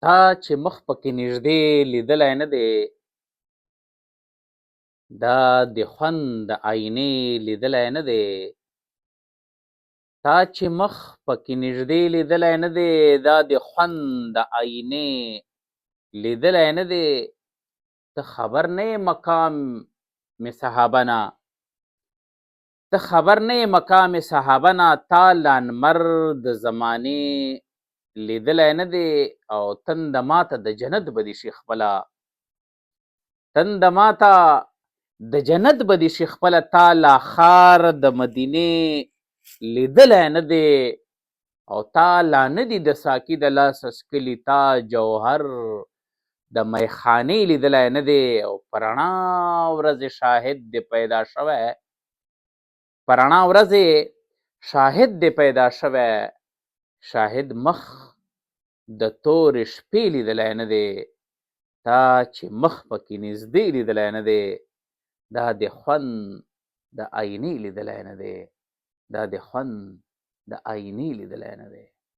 تا چې مخ پکې نږدې لیدلی نه دی، دا د خوند د آینې لیدلی نه دی. تا چې مخ پکې نږدې لیدلی نه دی، دا د خوند د آینې لیدلی نه دی. ته خبر نه یې مقام مې صحابه نه، ته خبر نه یې مقام صحابه نه. تا لانمر د زمانې لیدلی نه دی، او تنده ماته د جنت به دې شي خپله، تنده ماته د جنت به دې شي خپله. تا لا ښار د مدینې لیدلی نه دی، او تا لا نه دي د ساقي د لاسه څکلي. تا جوهر د میخانې لیدلی نه دی، او په رڼا ورځې شاهد دې پیدا شوی، په رڼا ورځې شاهد دې پیدا شوی. شاهد مخ د تورې شپې لیدلی نه دی، تا چې مخ پکې نږدې لیدلی نه دی، دا د خوند د آینې لیدلی نه دی، دا د خوند د آینې لیدلی نه دی.